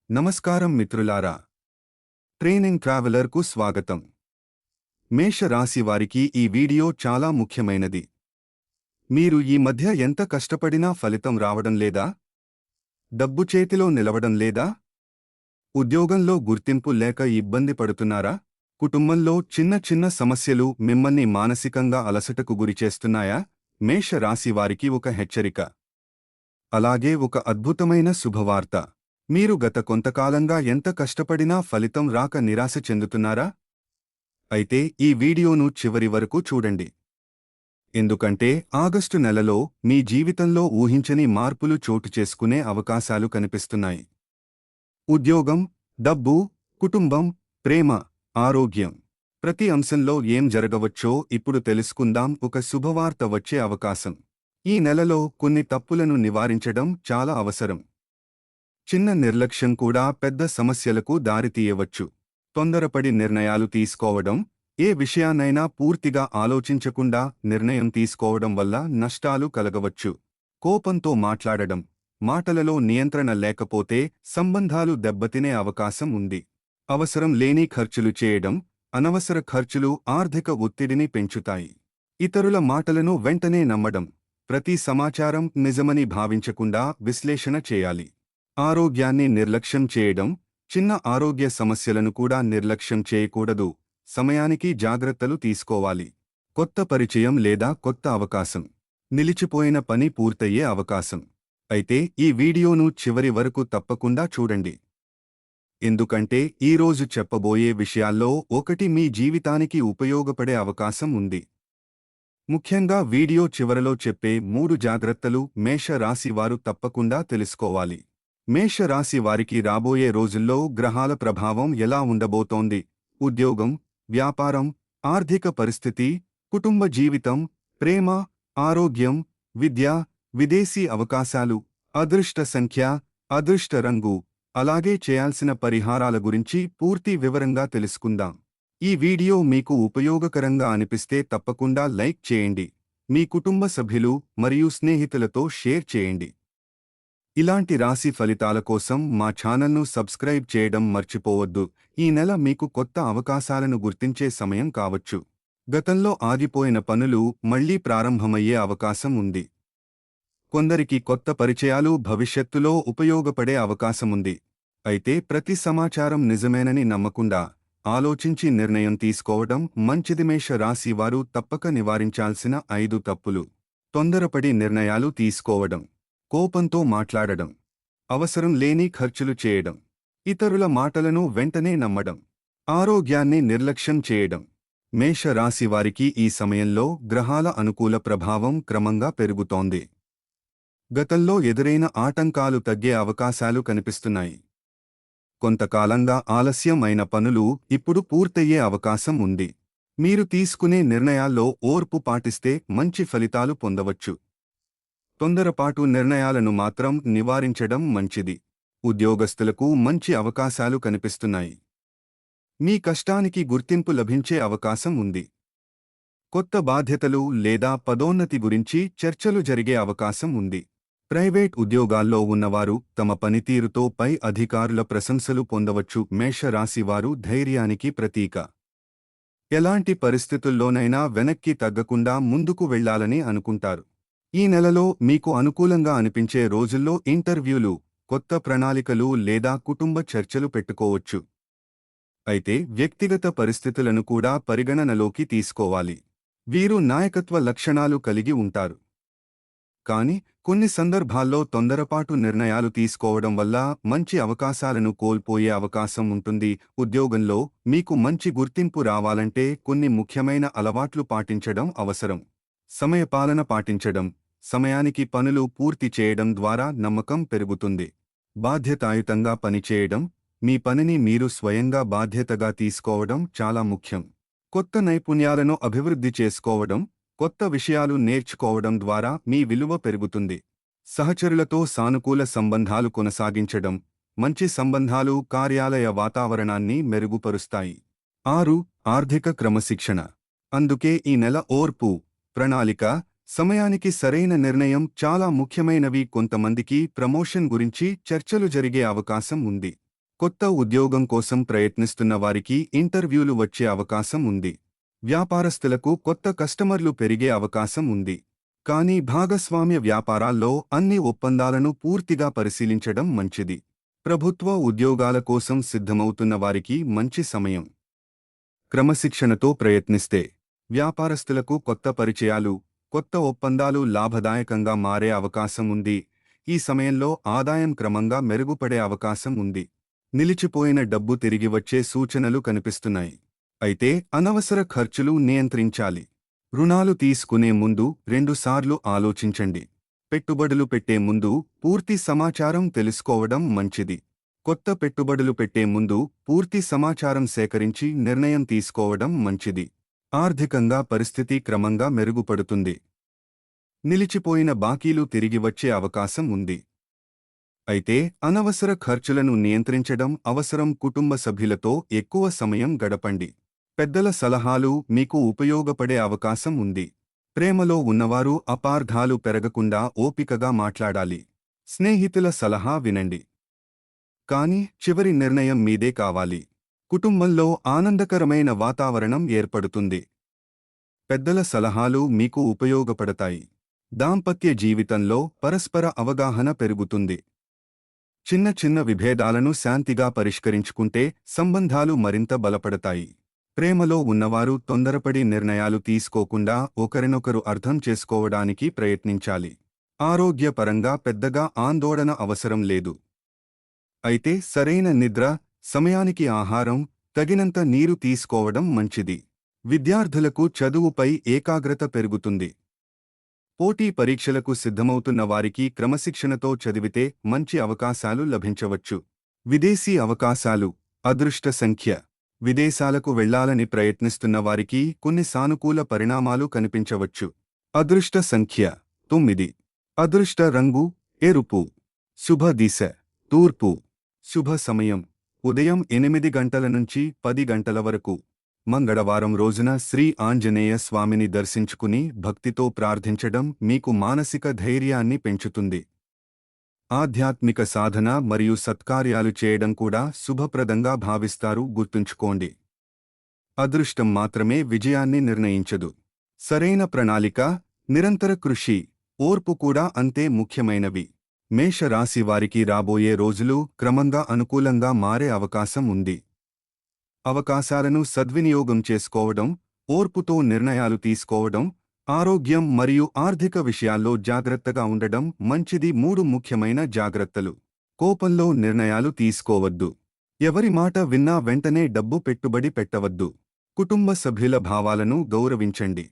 నమస్కారం మిత్రులారా, ట్రైనింగ్ ట్రావెలర్కు స్వాగతం. మేష రాశి వారికి ఈ వీడియో చాలా ముఖ్యమైనది. మీరు ఈ మధ్య ఎంత కష్టపడినా ఫలితం రావడం లేదా? డబ్బు చేతిలో నిలవడం లేదా? ఉద్యోగంలో గుర్తింపు లేక ఇబ్బంది పడుతున్నారా? కుటుంబంలో చిన్న చిన్న సమస్యలు మిమ్మల్ని మానసికంగా అలసటకు గురిచేస్తున్నాయా? మేష రాశి వారికి ఒక హెచ్చరిక, అలాగే ఒక అద్భుతమైన శుభవార్త. మీరు గత కొంతకాలంగా ఎంత కష్టపడినా ఫలితం రాక నిరాశ చెందుతున్నారా? అయితే ఈ వీడియోను చివరి వరకు చూడండి. ఎందుకంటే ఆగస్టు నెలలో మీ జీవితంలో ఊహించని మార్పులు చోటు చేసుకునే అవకాశాలు కనిపిస్తున్నాయి. ఉద్యోగం, డబ్బు, కుటుంబం, ప్రేమ, ఆరోగ్యం, ప్రతి అంశంలో ఏం జరగవచ్చో ఇప్పుడు తెలుసుకుందాం. ఒక శుభవార్త వచ్చే అవకాశం. ఈ నెలలో కొన్ని తప్పులను నివారించడం చాలా అవసరం. చిన్న నిర్లక్ష్యం కూడా పెద్ద సమస్యలకు దారితీయవచ్చు. తొందరపడి నిర్ణయాలు తీసుకోవడం, ఏ విషయాన్నైనా పూర్తిగా ఆలోచించకుండా నిర్ణయం తీసుకోవడం వల్ల నష్టాలు కలగవచ్చు. కోపంతో మాట్లాడడం, మాటలలో నియంత్రణ లేకపోతే సంబంధాలు దెబ్బతినే అవకాశం ఉంది. అవసరం లేని ఖర్చులు చేయడం, అనవసర ఖర్చులు ఆర్థిక ఒత్తిడిని పెంచుతాయి. ఇతరుల మాటలను వెంటనే నమ్మడం, ప్రతి సమాచారం నిజమని భావించకుండా విశ్లేషణ చేయాలి. ఆరోగ్యాన్ని నిర్లక్ష్యం చేయడం, చిన్న ఆరోగ్య సమస్యలను కూడా నిర్లక్ష్యం చేయకూడదు. సమయానికి జాగ్రత్తలు తీసుకోవాలి. కొత్త పరిచయం లేదా కొత్త అవకాశం, నిలిచిపోయిన పని పూర్తయ్యే అవకాశం. అయితే ఈ వీడియోను చివరి వరకు తప్పకుండా చూడండి. ఎందుకంటే ఈరోజు చెప్పబోయే విషయాల్లో ఒకటి మీ జీవితానికి ఉపయోగపడే అవకాశం ఉంది. ముఖ్యంగా వీడియో చివరలో చెప్పే 3 జాగ్రత్తలు మేష రాశి వారు తప్పకుండా తెలుసుకోవాలి. మేష రాశి వారికి రాబోయే రోజుల్లో గ్రహాల ప్రభావం ఎలా ఉండబోతోంది? ఉద్యోగం, వ్యాపారం, ఆర్థిక పరిస్థితి, కుటుంబ జీవితం, ప్రేమ, ఆరోగ్యం, విద్య, విదేశీ అవకాశాలు, అదృష్ట సంఖ్య, అదృష్ట రంగు, అలాగే చేయాల్సిన పరిహారాల గురించి పూర్తి వివరంగా తెలుసుకుందాం. ఈ వీడియో మీకు ఉపయోగకరంగా అనిపిస్తే తప్పకుండా లైక్ చేయండి. మీ కుటుంబ సభ్యులు మరియు స్నేహితులతో షేర్ చేయండి. ఇలాంటి రాశి ఫలితాల కోసం మా ఛానల్ను సబ్స్క్రైబ్ చేయడం మర్చిపోవద్దు. ఈ నెల మీకు కొత్త అవకాశాలను గుర్తించే సమయం కావచ్చు. గతంలో ఆగిపోయిన పనులు మళ్లీ ప్రారంభమయ్యే అవకాశం ఉంది. కొందరికి కొత్త పరిచయాలు భవిష్యత్తులో ఉపయోగపడే అవకాశముంది. అయితే ప్రతి సమాచారం నిజమేనని నమ్మకుండా ఆలోచించి నిర్ణయం తీసుకోవడం మంచిది. మేష రాశి వారు తప్పక నివారించాల్సిన 5 తప్పులు. తొందరపడి నిర్ణయాలు తీసుకోవడం, కోపంతో మాట్లాడడం, అవసరం లేని ఖర్చులు చేయడం, ఇతరుల మాటలను వెంటనే నమ్మడం, ఆరోగ్యాన్ని నిర్లక్ష్యం చేయడం. మేష రాశి వారికి ఈ సమయంలో గ్రహాల అనుకూల ప్రభావం క్రమంగా పెరుగుతోంది. గతంలో ఎదురైన ఆటంకాలు తగ్గే అవకాశాలు కనిపిస్తున్నాయి. కొంతకాలంగా ఆలస్యం అయిన పనులు ఇప్పుడు పూర్తయ్యే అవకాశం ఉంది. మీరు తీసుకునే నిర్ణయాల్లో ఓర్పు పాటిస్తే మంచి ఫలితాలు పొందవచ్చు. తొందరపాటు నిర్ణయాలను మాత్రం నివారించడం మంచిది. ఉద్యోగస్తులకు మంచి అవకాశాలు కనిపిస్తున్నాయి. మీ కష్టానికి గుర్తింపు లభించే అవకాశం ఉంది. కొత్త బాధ్యతలు లేదా పదోన్నతి గురించి చర్చలు జరిగే అవకాశం ఉంది. ప్రైవేట్ ఉద్యోగాల్లో ఉన్నవారు తమ పనితీరుతో పై అధికారుల ప్రశంసలు పొందవచ్చు. మేష రాశివారు ధైర్యానికి ప్రతీక. ఎలాంటి పరిస్థితుల్లోనైనా వెనక్కి తగ్గకుండా ముందుకు వెళ్లాలని అనుకుంటారు. ఈ నెలలో మీకు అనుకూలంగా అనిపించే రోజుల్లో ఇంటర్వ్యూలు, కొత్త ప్రణాళికలు లేదా కుటుంబ చర్చలు పెట్టుకోవచ్చు. అయితే వ్యక్తిగత పరిస్థితులను కూడా పరిగణనలోకి తీసుకోవాలి. వీరు నాయకత్వ లక్షణాలు కలిగి ఉంటారు. కానీ కొన్ని సందర్భాల్లో తొందరపాటు నిర్ణయాలు తీసుకోవడం వల్ల మంచి అవకాశాలను కోల్పోయే అవకాశం ఉంటుంది. ఉద్యోగంలో మీకు మంచి గుర్తింపు రావాలంటే కొన్ని ముఖ్యమైన అలవాట్లు పాటించడం అవసరం. సమయపాలన పాటించడం, సమయానికి పనులు పూర్తి చేయడం ద్వారా నమ్మకం పెరుగుతుంది. బాధ్యతాయుతంగా పనిచేయడం, మీ పనిని మీరు స్వయంగా బాధ్యతగా తీసుకోవడం చాలా ముఖ్యం. కొత్త నైపుణ్యాలను అభివృద్ధి చేసుకోవడం, కొత్త విషయాలు నేర్చుకోవడం ద్వారా మీ విలువ పెరుగుతుంది. సహచరులతో సానుకూల సంబంధాలు కొనసాగించడం, మంచి సంబంధాలు కార్యాలయ వాతావరణాన్ని మెరుగుపరుస్తాయి. 6. ఆర్థిక క్రమశిక్షణ. అందుకే ఈ నెల ఓర్పు, ప్రణాళిక, సమయానికి సరైన నిర్ణయం చాలా ముఖ్యమైనవి. కొంతమందికి ప్రమోషన్ గురించి చర్చలు జరిగే అవకాశం ఉంది. కొత్త ఉద్యోగం కోసం ప్రయత్నిస్తున్న వారికి ఇంటర్వ్యూలు వచ్చే అవకాశం ఉంది. వ్యాపారస్తులకు కొత్త కస్టమర్లు పెరిగే అవకాశం ఉంది. కానీ భాగస్వామ్య వ్యాపారాల్లో అన్ని ఒప్పందాలను పూర్తిగా పరిశీలించడం మంచిది. ప్రభుత్వ ఉద్యోగాల కోసం సిద్ధమవుతున్న వారికి మంచి సమయం. క్రమశిక్షణతో ప్రయత్నిస్తే వ్యాపారస్తులకు కొత్త పరిచయాలు, కొత్త ఒప్పందాలు లాభదాయకంగా మారే అవకాశం ఉంది. ఈ సమయంలో ఆదాయం క్రమంగా మెరుగుపడే అవకాశం ఉంది. నిలిచిపోయిన డబ్బు తిరిగి వచ్చే సూచనలు కనిపిస్తున్నాయి. అయితే అనవసర ఖర్చులు నియంత్రించాలి. రుణాలు తీసుకునే ముందు 2 సార్లు ఆలోచించండి. పెట్టుబడులు పెట్టే ముందు పూర్తి సమాచారం తెలుసుకోవడం మంచిది. కొత్త పెట్టుబడులు పెట్టే ముందు పూర్తి సమాచారం సేకరించి నిర్ణయం తీసుకోవడం మంచిది. ఆర్థికంగా పరిస్థితి క్రమంగా మెరుగుపడుతుంది. నిలిచిపోయిన బాకీలు తిరిగి వచ్చే అవకాశం ఉంది. అయితే అనవసర ఖర్చులను నియంత్రించడం అవసరం. కుటుంబ సభ్యులతో ఎక్కువ సమయం గడపండి. పెద్దల సలహాలు మీకు ఉపయోగపడే అవకాశం ఉంది. ప్రేమలో ఉన్నవారు అపార్థాలు పెరగకుండా ఓపికగా మాట్లాడాలి. స్నేహితుల సలహా వినండి. కానీ చివరి నిర్ణయం మీదే కావాలి. కుటుంబంలో ఆనందకరమైన వాతావరణం ఏర్పడుతుంది. పెద్దల సలహాలు మీకు ఉపయోగపడతాయి. దాంపత్య జీవితంలో పరస్పర అవగాహన పెరుగుతుంది. చిన్న చిన్న విభేదాలను శాంతిగా పరిష్కరించుకుంటే సంబంధాలు మరింత బలపడతాయి. ప్రేమలో ఉన్నవారు తొందరపడి నిర్ణయాలు తీసుకోకుండా ఒకరినొకరు అర్థం చేసుకోవడానికి ప్రయత్నించాలి. ఆరోగ్యపరంగా పెద్దగా ఆందోళన అవసరం లేదు. అయితే సరైన నిద్ర, సమయానికి ఆహారం, తగినంత నీరు తీసుకోవడం మంచిది. విద్యార్థులకు చదువుపై ఏకాగ్రత పెరుగుతుంది. పోటీ పరీక్షలకు సిద్ధమవుతున్న వారికి క్రమశిక్షణతో చదివితే మంచి అవకాశాలు లభించవచ్చు. విదేశీ అవకాశాలు. అదృష్ట సంఖ్య. విదేశాలకు వెళ్లాలని ప్రయత్నిస్తున్న వారికి కొన్ని సానుకూల పరిణామాలు కనిపించవచ్చు. అదృష్ట సంఖ్య 9. అదృష్ట రంగు ఎరుపు. శుభ దిశ తూర్పు. శుభ సమయం ఉదయం 8 గంటల నుంచి 10 గంటల వరకు. మంగళవారం రోజున శ్రీ ఆంజనేయ స్వామిని దర్శించుకుని భక్తితో ప్రార్థించడం మీకు మానసిక ధైర్యాన్ని పెంచుతుంది. ఆధ్యాత్మిక సాధన మరియు సత్కార్యాలు చేయడం కూడా శుభప్రదంగా భావిస్తారు. గుర్తుంచుకోండి, అదృష్టం మాత్రమే విజయాన్ని నిర్ణయించదు. సరైన ప్రణాళిక, నిరంతర కృషి, ఓర్పు కూడా అంతే ముఖ్యమైనవి. మేషరాశి వారికి రాబోయే రోజులు క్రమంగా అనుకూలంగా మారే అవకాశం ఉంది. అవకాశాలను సద్వినియోగం చేసుకోవడం, ఓర్పుతో నిర్ణయాలు తీసుకోవడం, ఆరోగ్యం మరియు ఆర్థిక విషయాల్లో జాగ్రత్తగా ఉండడం మంచిది. 3 ముఖ్యమైన జాగ్రత్తలు. కోపంలో నిర్ణయాలు తీసుకోవద్దు. ఎవరి మాట విన్నా వెంటనే డబ్బు పెట్టుబడి పెట్టవద్దు. కుటుంబ సభ్యుల భావాలను గౌరవించండి.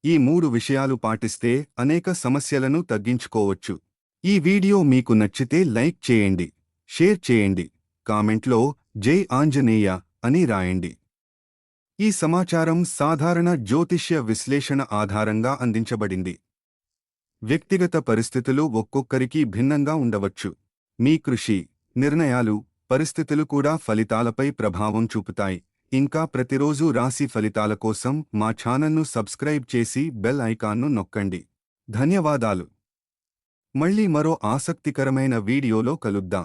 ఈ 3 విషయాలు పాటిస్తే అనేక సమస్యలను తగ్గించుకోవచ్చు. ఈ వీడియో మీకు నచ్చితే లైక్ చేయండి, షేర్ చేయండి, కామెంట్లో జై ఆంజనేయ అని రాయండి. ఈ సమాచారం సాధారణ జ్యోతిష్య విశ్లేషణ ఆధారంగా అందించబడింది. వ్యక్తిగత పరిస్థితులు ఒక్కొక్కరికి భిన్నంగా ఉండవచ్చు. మీ కృషి, నిర్ణయాలు, పరిస్థితులు కూడా ఫలితాలపై ప్రభావం చూపుతాయి. ఇంకా ప్రతిరోజు రాశి ఫలితాల కోసం మా ఛానల్ను సబ్స్క్రైబ్ చేసి బెల్ ఐకాన్ను నొక్కండి. ధన్యవాదాలు. మళ్ళీ మరో ఆసక్తికరమైన వీడియోలో కలుద్దాం.